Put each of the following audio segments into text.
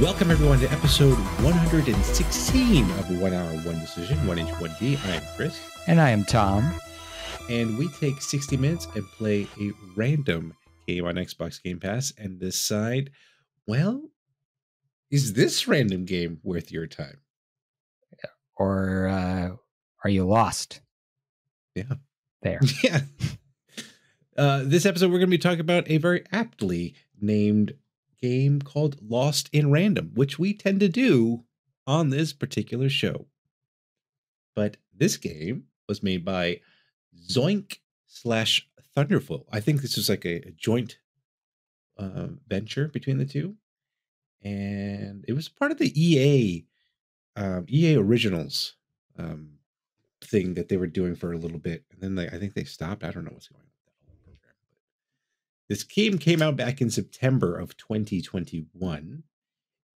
Welcome everyone to episode 116 of 1 Hour, 1 Decision, 1H, 1D. I am Chris. And I am Tom. And we take 60 minutes and play a random game on Xbox Game Pass and decide, well, is this random game worth your time? Or are you lost? Yeah. There. Yeah. This episode, we're going to be talking about a very aptly named game called Lost in Random, which we tend to do on this particular show. But this game was made by Zoink / Thunderful. I think this was like a joint venture between the two. And it was part of the EA Originals thing that they were doing for a little bit. And then I think they stopped. I don't know what's going on with that whole program. But this game came out back in September of 2021.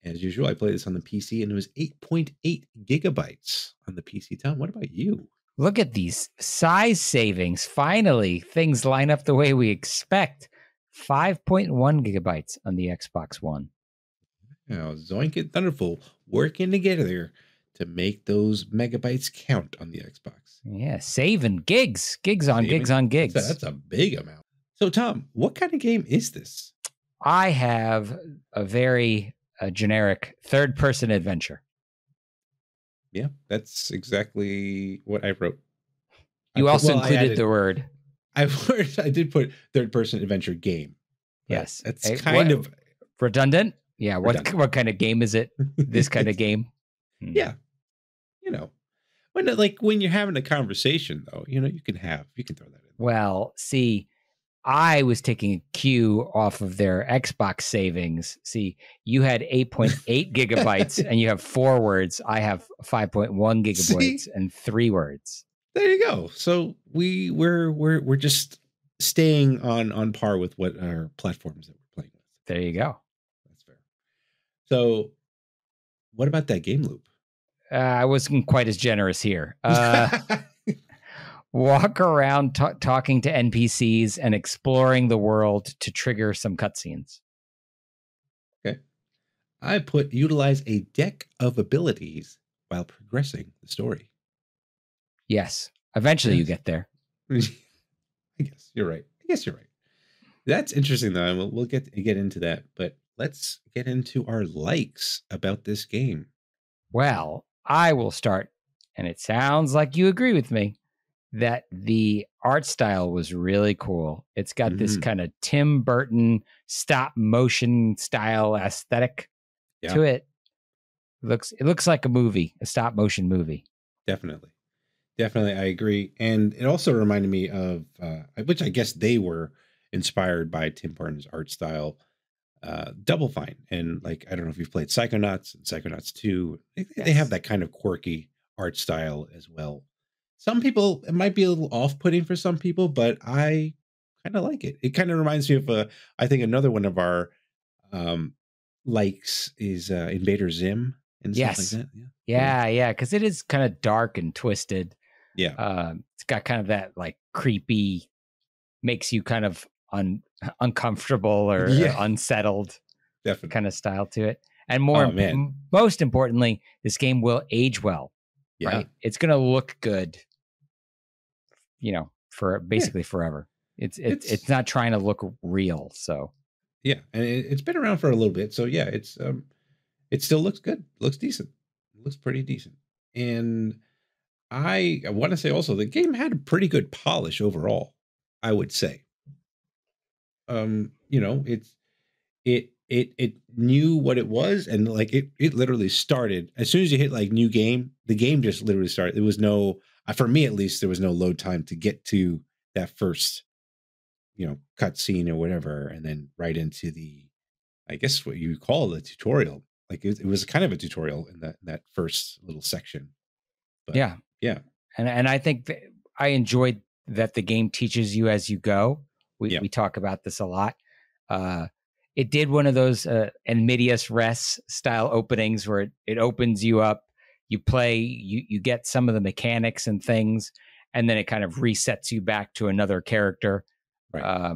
As usual, I played this on the PC and it was 8.8 gigabytes on the PC. Tom, what about you? Look at these size savings. Finally, things line up the way we expect. 5.1 gigabytes on the Xbox One. Now, Zoink and Thunderful working together to make those megabytes count on the Xbox. Yeah, saving gigs. Gigs on gigs. That's a big amount. So, Tom, what kind of game is this? I have a very generic third-person adventure. Yeah, that's exactly what I wrote. You also included the word. I did put third-person adventure game. Yes. It's kind of redundant. Yeah, what kind of game is it? This kind of game? Yeah. When you're having a conversation, though, you can throw that in. Well, see, I was taking a cue off of their Xbox savings. See, you had 8.8 gigabytes and you have 4 words. I have 5.1 gigabytes and 3 words. There you go. So we're just staying on par with what our platforms that we're playing with. There you go. That's fair. So what about that game loop? I wasn't quite as generous here. Walk around talking to NPCs and exploring the world to trigger some cutscenes. Okay. I put utilize a deck of abilities while progressing the story. Yes. Eventually you get there. I guess you're right. That's interesting, though. We'll get into that. But let's get into our likes about this game. Well, I will start. And it sounds like you agree with me that the art style was really cool. It's got this kind of Tim Burton stop motion style aesthetic to it. It looks like a movie, a stop motion movie. Definitely, I agree. And it also reminded me of, which I guess they were inspired by Tim Burton's art style, Double Fine. And I don't know if you've played Psychonauts and Psychonauts 2. They have that kind of quirky art style as well. Some people, it might be a little off-putting for some people, but I kind of like it. It kind of reminds me of, I think another one of our likes is Invader Zim and stuff like that. Yeah, because it is kind of dark and twisted. Yeah. It's got kind of that creepy, makes you kind of uncomfortable or unsettled kind of style to it. And most importantly, this game will age well. Yeah. Right? It's going to look good, for basically forever. It's not trying to look real. So yeah, and it's been around for a little bit. So yeah, it still looks good. Looks decent. Looks pretty decent. And I want to say also the game had a pretty good polish overall, I would say. It knew what it was, and it literally started as soon as you hit new game, the game just literally started. There was no, for me at least, there was no load time to get to that first, cut scene or whatever, and then right into the, I guess what you call the tutorial. It was kind of a tutorial in that first little section. But, yeah. And I think I enjoyed that the game teaches you as you go. We talk about this a lot. It did one of those en medias res style openings where it opens you up, you play, you get some of the mechanics and things, and then it kind of resets you back to another character. Right.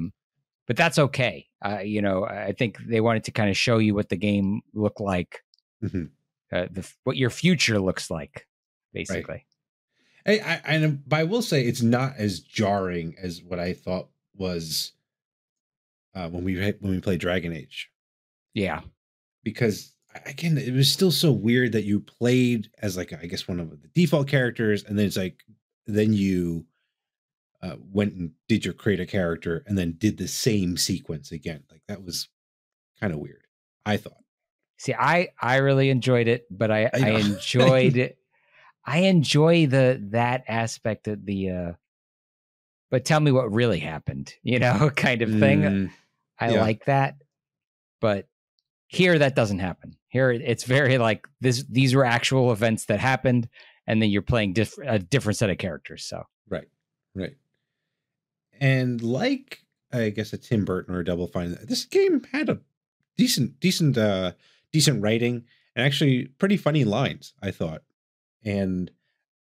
but that's okay. I think they wanted to kind of show you what the game looked like, Mhm. what your future looks like, Right. basically. But I will say it's not as jarring as what I thought was when we played Dragon Age, Yeah. because again it was still so weird that you played as like I guess one of the default characters, and then it's like then you went and did your create a character and then did the same sequence again. Like that was kind of weird, I thought. See, I really enjoyed it, but I I I know. enjoyed I enjoy that aspect of the but tell me what really happened, kind of thing. Mm, I yeah, like that, but here that doesn't happen. Here it's very like these were actual events that happened, and then you're playing a different set of characters. So right, right. And like I guess a Tim Burton or a Double Fine, this game had a decent writing and actually pretty funny lines, I thought. And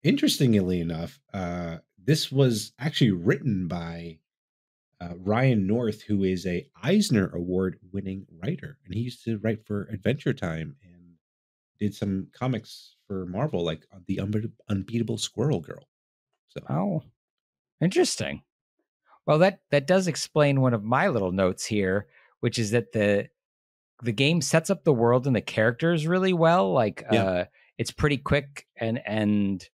interestingly enough, this was actually written by Ryan North, who is a Eisner Award winning writer, and he used to write for Adventure Time and did some comics for Marvel, like the Unbeatable Squirrel Girl. So oh, interesting. Well, that does explain one of my little notes here, which is that the game sets up the world and the characters really well. Like yeah, it's pretty quick and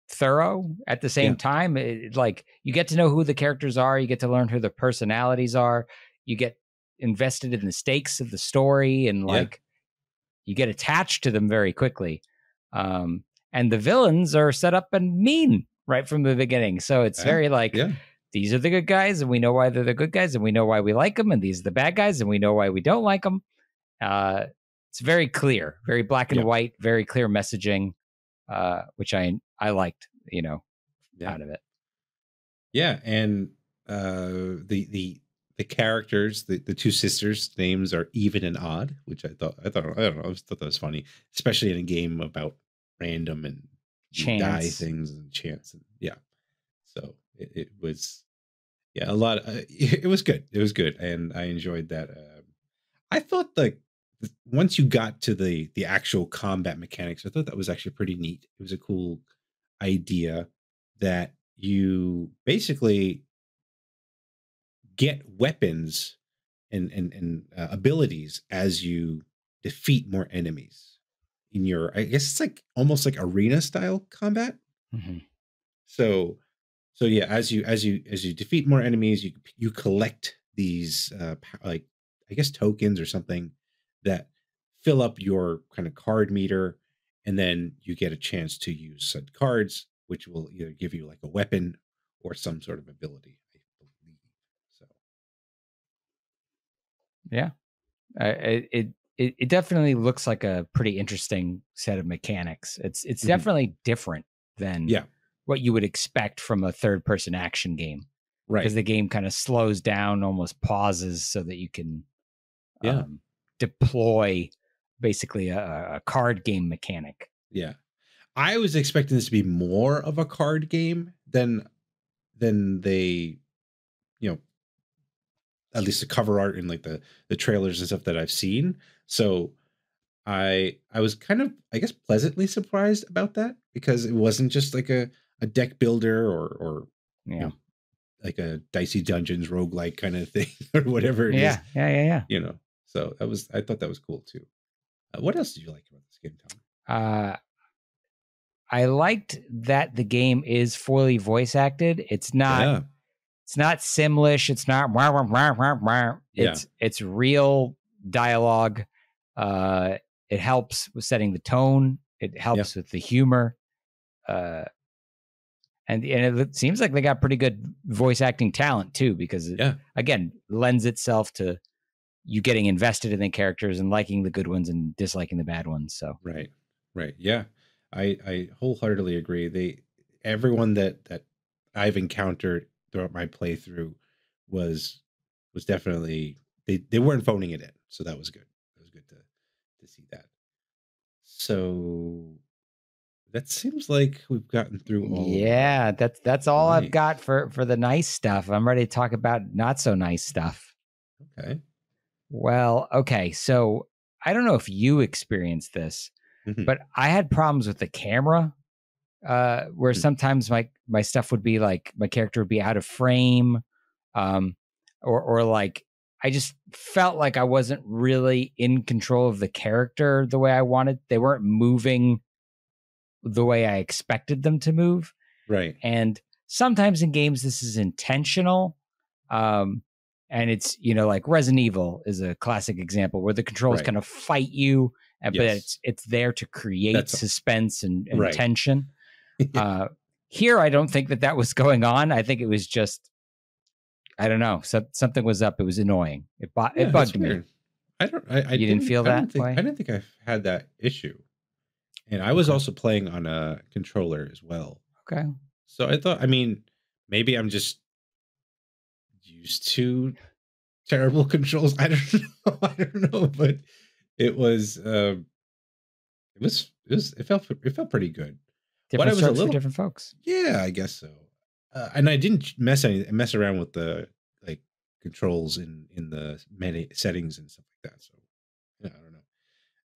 thorough at the yeah, same time. Like you get to know who the characters are, you get to learn who their personalities are, you get invested in the stakes of the story, and yeah, like you get attached to them very quickly. And the villains are set up and mean right from the beginning. So it's yeah, very like, yeah, these are the good guys, and we know why they're the good guys, and we know why we like them. And these are the bad guys, and we know why we don't like them. Uh, it's very clear, very black and yeah, white, very clear messaging, which I liked, yeah. out of it. Yeah, and the characters, the two sisters' names are even and odd, which I don't know, I just thought that was funny, especially in a game about random and you die Chance, things and chance, and yeah. So it was yeah a lot. It was good. It was good, and I enjoyed that. I thought like once you got to the actual combat mechanics, I thought that was actually pretty neat. It was a cool idea that you basically get weapons and abilities as you defeat more enemies in your I guess it's like almost like arena style combat. mm-hmm. So yeah, as you defeat more enemies, you collect these like I guess tokens or something that fill up your kind of card meter, and then you get a chance to use said cards, which will either give you like a weapon or some sort of ability, I believe. So Yeah, it definitely looks like a pretty interesting set of mechanics. It's mhm. definitely different than Yeah, what you would expect from a third person action game, because right. the game kind of slows down, almost pauses, so that you can Yeah, deploy basically a card game mechanic. yeah. I was expecting this to be more of a card game than they, you know, at least the cover art and like the trailers and stuff that I've seen. So I was kind of I guess pleasantly surprised about that because it wasn't just like a deck builder or you Yeah, know like a dicey dungeons roguelike kind of thing or whatever it is, yeah, yeah, yeah, yeah. you know. So that was I thought that was cool too. What else did you like about this game, Tom? Uh, I liked that the game is fully voice acted. Yeah, It's not Simlish. It's not wah, wah, wah, wah, wah. yeah, It's real dialogue. Uh, it helps with setting the tone. It yeah, helps with the humor. Uh, and it seems like they got pretty good voice acting talent too, because it yeah. again lends itself to you getting invested in the characters and liking the good ones and disliking the bad ones. So Right. Right. Yeah. I wholeheartedly agree. Everyone that I've encountered throughout my playthrough was definitely they weren't phoning it in. So that was good. It was good to see that. So that seems like we've gotten through all. Yeah, that's all I've Right. got for the nice stuff. I'm ready to talk about not so nice stuff. Okay. Well, okay, so I don't know if you experienced this, but I had problems with the camera, where sometimes my stuff would be like my character would be out of frame, or like I just felt like I wasn't really in control of the character the way I wanted. They weren't moving the way I expected them to move. Right. And sometimes in games, this is intentional. And it's, like Resident Evil is a classic example where the controls kind of fight you, but it's there to create suspense and tension. Here, I don't think that was going on. I think it was just, I don't know. Something was up. It was annoying. It bugged me. You didn't feel that way? I didn't think I've had that issue. And I was also playing on a controller as well. Okay. So I thought, maybe I'm just used to terrible controls. I don't know, but it felt pretty good. Different strokes for different folks. Yeah, I guess so. And I didn't mess around with the controls in the settings and stuff like that. So yeah, I don't know.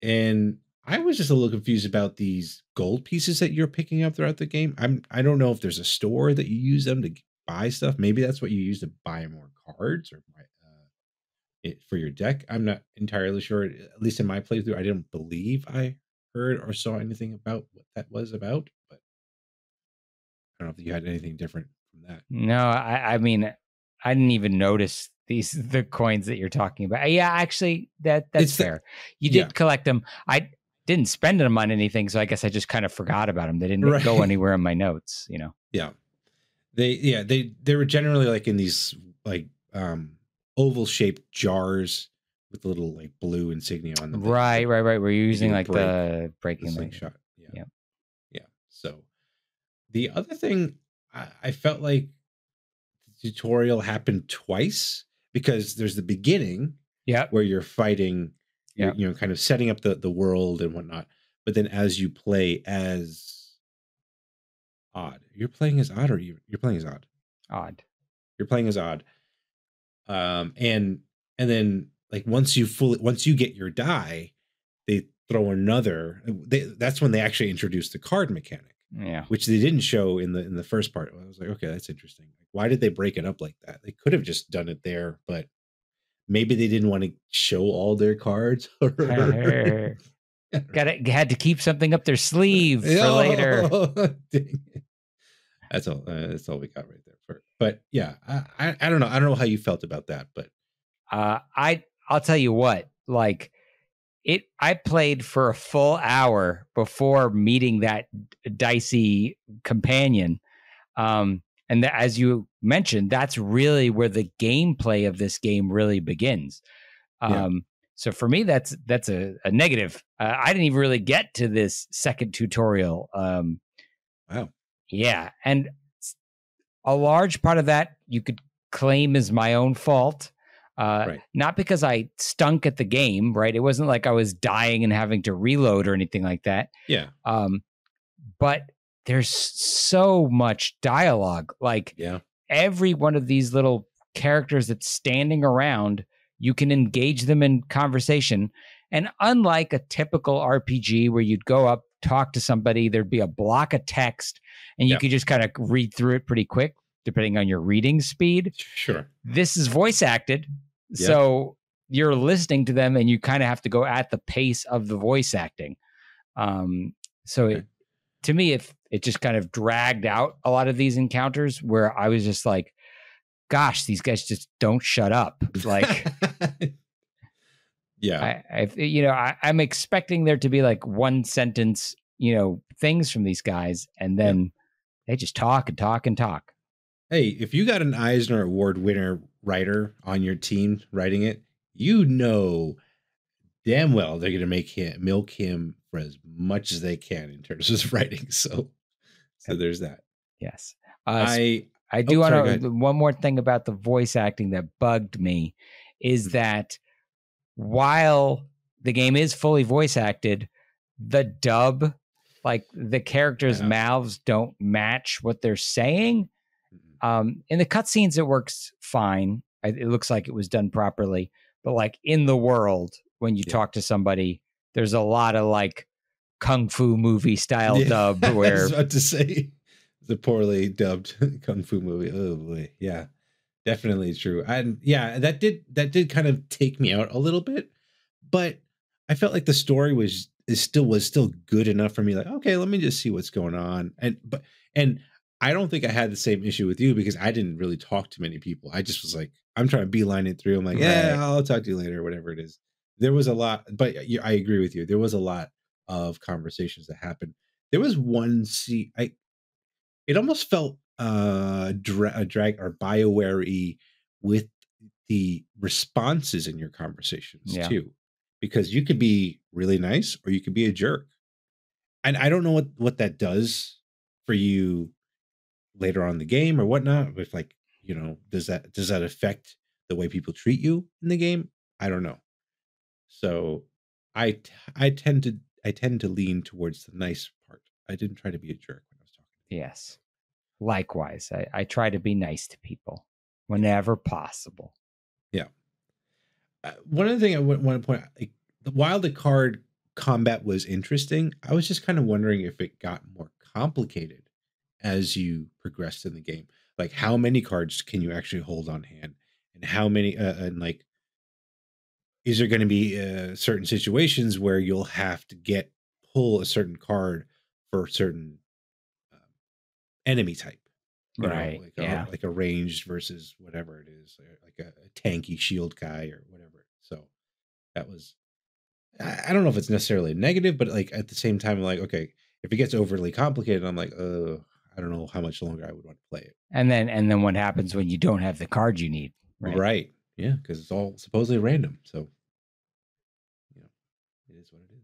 And I was just a little confused about these gold pieces that you're picking up throughout the game. I don't know if there's a store that you use them to buy stuff. Maybe that's what you use to buy more cards or for your deck. I'm not entirely sure. At least in my playthrough, I didn't believe I heard or saw anything about what that was about. But I don't know if you had anything different from that. No, I mean, I didn't even notice the coins that you're talking about. Yeah, actually, that's fair. You did collect them. I didn't spend them on anything, so I guess I just kind of forgot about them. They didn't go anywhere in my notes, Yeah. They were generally like in these oval shaped jars with a little blue insignia on them. Right. We're using the breaking slingshot. Yeah. So the other thing, I felt like the tutorial happened twice because there's the beginning where you're fighting, kind of setting up the world and whatnot. But then as you play as Odd, you're playing as Odd, or you're playing as Odd? Odd. You're playing as Odd. And then once you get your die, they throw another. That's when they actually introduce the card mechanic. Yeah, which they didn't show in the first part. I was like, okay, that's interesting. Why did they break it up like that? They could have just done it there, but maybe they didn't want to show all their cards. Had to keep something up their sleeve for later. Dang it. That's all. That's all we got right there. But yeah, I don't know. I don't know how you felt about that, but I'll tell you what. I played for a full hour before meeting that dicey companion. And as you mentioned, that's really where the gameplay of this game really begins. So for me, that's a negative. I didn't even really get to this second tutorial. Wow. Yeah. And a large part of that you could claim is my own fault. Not because I stunk at the game, right? It wasn't like I was dying and having to reload or anything like that. Yeah. But there's so much dialogue. Every one of these little characters that's standing around, you can engage them in conversation. And unlike a typical RPG where you'd go up, talk to somebody, there'd be a block of text, and you could just kind of read through it pretty quick, depending on your reading speed. Sure. This is voice acted. So you're listening to them and you kind of have to go at the pace of the voice acting. To me, it just kind of dragged out a lot of these encounters where I was just like, gosh, these guys just don't shut up. I'm expecting there to be one sentence, things from these guys. And then they just talk and talk and talk. Hey, if you got an Eisner Award winner writer on your team writing it, damn well they're going to milk him for as much as they can in terms of writing. So there's that. Yes. I do want to, one more thing about the voice acting that bugged me is that while the game is fully voice acted, the dub Like the characters' mouths don't match what they're saying. In the cutscenes, it works fine. It looks like it was done properly. But like in the world, when you talk to somebody, there's a lot of like kung fu movie style dub where I was about to say the poorly dubbed kung fu movie. Oh boy, yeah, definitely true. And yeah, that did kind of take me out a little bit, but I felt like the story was still good enough for me. Like, okay, let me just see what's going on. And I don't think I had the same issue with you because I didn't really talk to many people. I just was like, I'm trying to beeline it through. I'm like, yeah, I'll talk to you later, whatever it is. There was a lot, but I agree with you. There was a lot of conversations that happened. There was one it almost felt a drag or BioWare-y with the responses in your conversations too, because you could be really nice or you could be a jerk. And I don't know what that does for you later on in the game or whatnot. If like, does that affect the way people treat you in the game? I don't know. So I tend to lean towards the nice part. I didn't try to be a jerk when I was talking. Yes. Likewise, I try to be nice to people whenever possible. Yeah. One other thing I want to point out, like, while the card combat was interesting, I was just kind of wondering if it got more complicated as you progressed in the game. Like, how many cards can you actually hold on hand, and how many, and like, is there going to be certain situations where you'll have to pull a certain card for a certain enemy type? Right. Like a ranged versus whatever it is, like a tanky shield guy or whatever. So that was, I don't know if it's necessarily a negative, but like at the same time, like, okay, if it gets overly complicated, I'm like, I don't know how much longer I would want to play it. And then what happens when you don't have the card you need? Right. Yeah. Because it's all supposedly random. So, it is what it is.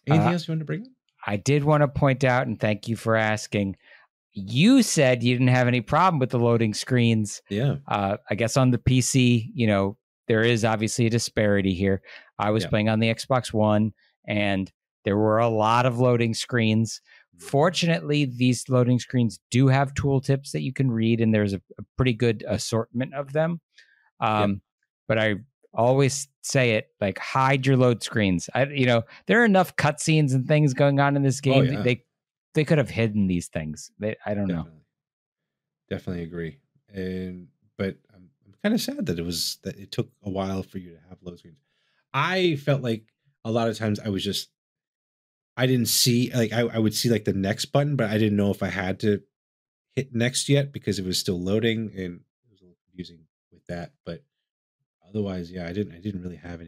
Anything else you want to bring up? I did want to point out, and thank you for asking. You said you didn't have any problem with the loading screens. Yeah. I guess on the PC, there is obviously a disparity here. I was playing on the Xbox One, and there were a lot of loading screens. Fortunately, these loading screens do have tooltips that you can read, and there's a pretty good assortment of them. But I always say it, like, hide your load screens. There are enough cutscenes and things going on in this game. They could have hidden these things. I don't know. Definitely agree. But I'm kind of sad that it took a while for you to have load screens. I felt like a lot of times I didn't see, like, I would see like the next button, but I didn't know if I had to hit next yet because it was still loading, and it was a little confusing with that. But otherwise, I didn't really have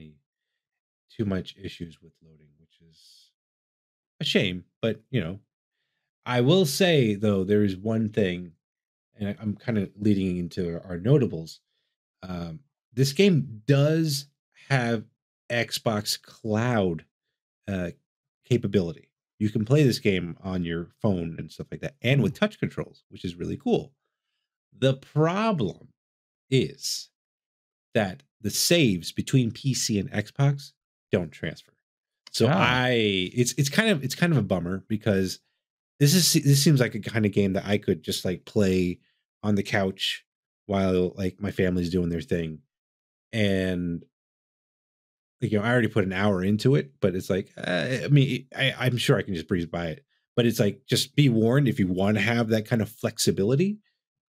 too much issues with loading, which is a shame. But I will say though, there is one thing, and I'm kind of leading into our notables. This game does have Xbox Cloud capability. You can play this game on your phone and stuff like that, and with touch controls, which is really cool. The problem is that the saves between PC and Xbox don't transfer. So it's kind of a bummer, because this seems like a kind of game that I could just like play on the couch while like my family's doing their thing. And I already put an hour into it, but it's like, I'm sure I can just breeze by it. But it's like, just be warned, if you want to have that kind of flexibility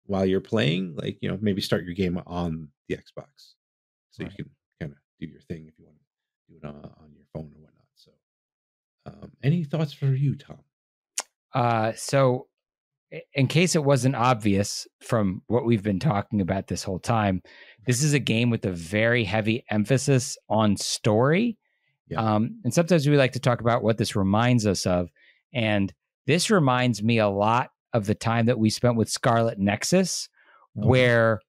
while you're playing, like, maybe start your game on the Xbox, so you can kind of do your thing if you want to do it on your phone or whatnot. So, any thoughts for you, Tom? So in case it wasn't obvious from what we've been talking about this whole time, this is a game with a very heavy emphasis on story. And sometimes we like to talk about what this reminds us of. And this reminds me a lot of the time that we spent with Scarlet Nexus, where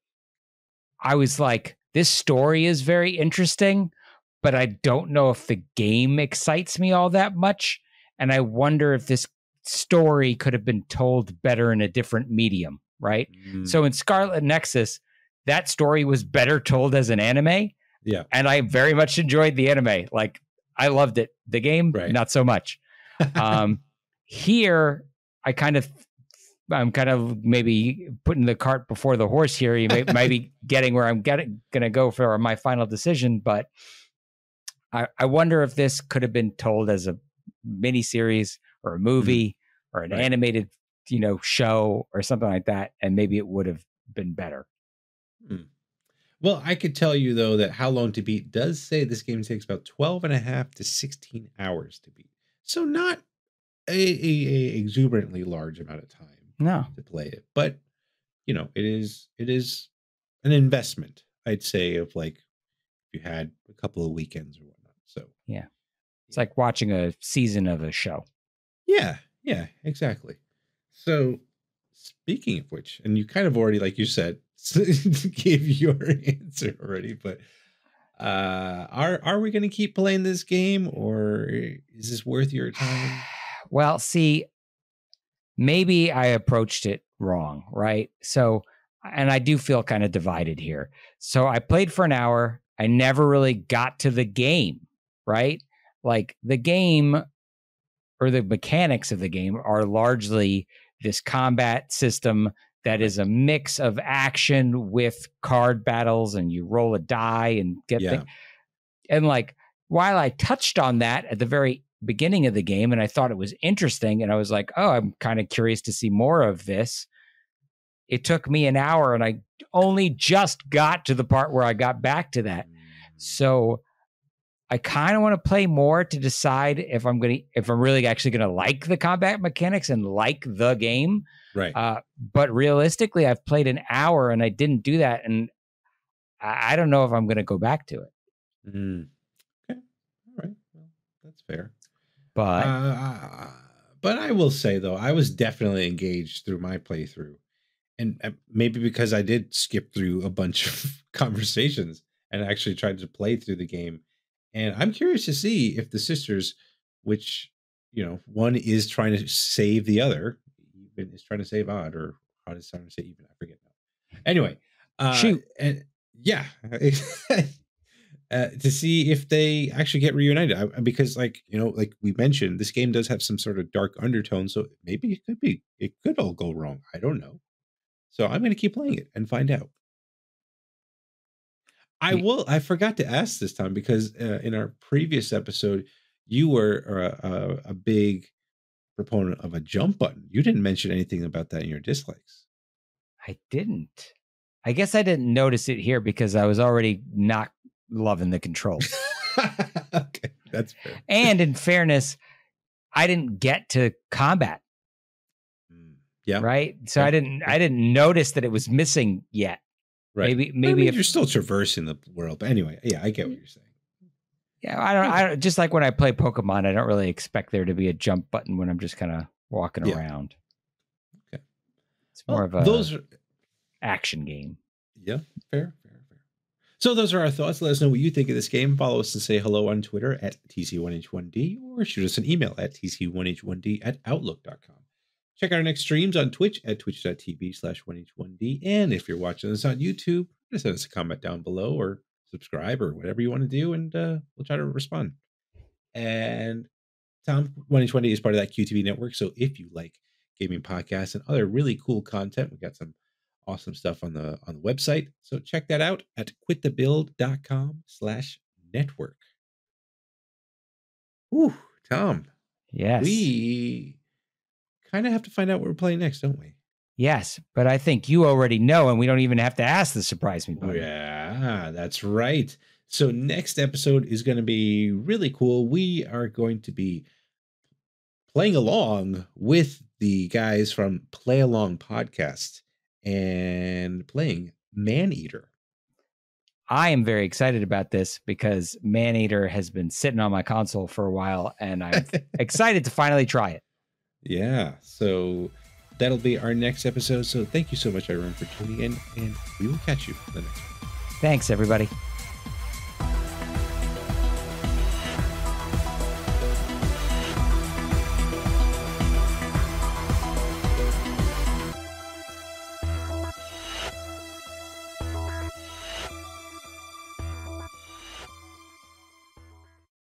I was like, this story is very interesting, but I don't know if the game excites me all that much. And I wonder if this story could have been told better in a different medium, right? So in Scarlet Nexus, that story was better told as an anime. Yeah. And I very much enjoyed the anime. Like, I loved it. The game, not so much. Here, I'm kind of maybe putting the cart before the horse here. You might be getting where I'm going to go for my final decision, but I wonder if this could have been told as a miniseries or a movie or an animated, show or something like that, and maybe it would have been better. Well, I could tell you, though, that How Long to Beat does say this game takes about 12 and a half to 16 hours to beat. So not a exuberantly large amount of time to play it. But, it is an investment, I'd say, of like if you had a couple of weekends or whatnot. So, yeah. It's like watching a season of a show. Yeah, exactly. So, speaking of which, and you kind of already, like you said, gave your answer already, but are we going to keep playing this game, or is this worth your time? Well, see, maybe I approached it wrong, right? So, and I do feel kind of divided here. So I played for an hour. I never really got to the game, right? Like the game or the mechanics of the game are largely this combat system that is a mix of action with card battles, and you roll a die and get things. And like, while I touched on that at the very beginning of the game, and I thought it was interesting, and I was like, oh, I'm kind of curious to see more of this. It took me an hour, and I only just got to the part where I got back to that. So I kind of want to play more to decide if I'm really actually going to like the combat mechanics and like the game. Right. But realistically, I've played an hour and I didn't do that. And I don't know if I'm going to go back to it. Okay. All right. Well, that's fair. But I will say, though, I was definitely engaged through my playthrough. And maybe because I did skip through a bunch of conversations and actually tried to play through the game. And I'm curious to see if the sisters, which, one is trying to save the other, even is trying to save Odd, or Odd is trying to save even, I forget now. Anyway, shoot. And yeah, to see if they actually get reunited. Because like we mentioned, this game does have some sort of dark undertone. So maybe it could all go wrong. I don't know. So I'm going to keep playing it and find out. I forgot to ask this time because in our previous episode, you were a big proponent of a jump button. You didn't mention anything about that in your dislikes. I didn't. I guess I didn't notice it here because I was already not loving the controls. Okay, that's fair. And in fairness, I didn't get to combat. Yeah. Right. So I didn't notice that it was missing yet. Right. Maybe if you're still traversing the world. But anyway, yeah, I get what you're saying. Yeah, I don't just like when I play Pokemon, I don't really expect there to be a jump button when I'm just kind of walking around. Okay. It's more of a action game. Yeah, fair. So those are our thoughts. Let us know what you think of this game. Follow us and say hello on Twitter at TC1H1D, or shoot us an email at TC1H1D@outlook.com. Check out our next streams on Twitch at twitch.tv/1H1D. And if you're watching this on YouTube, just send us a comment down below or subscribe or whatever you want to do, and we'll try to respond. And Tom, 1H1D is part of that QTV network. So if you like gaming podcasts and other really cool content, we got some awesome stuff on the website. So check that out at quitthebuild.com/network. Ooh, Tom. Yes. We kind of have to find out what we're playing next, don't we? Yes, but I think you already know, and we don't even have to ask the surprise me button. Yeah, that's right. So next episode is going to be really cool. We are going to be playing along with the guys from Play Along Podcast and playing Maneater. I am very excited about this because Maneater has been sitting on my console for a while, and I'm excited to finally try it. Yeah, so that'll be our next episode. So thank you so much, everyone, for tuning in, and we will catch you in the next one. Thanks, everybody.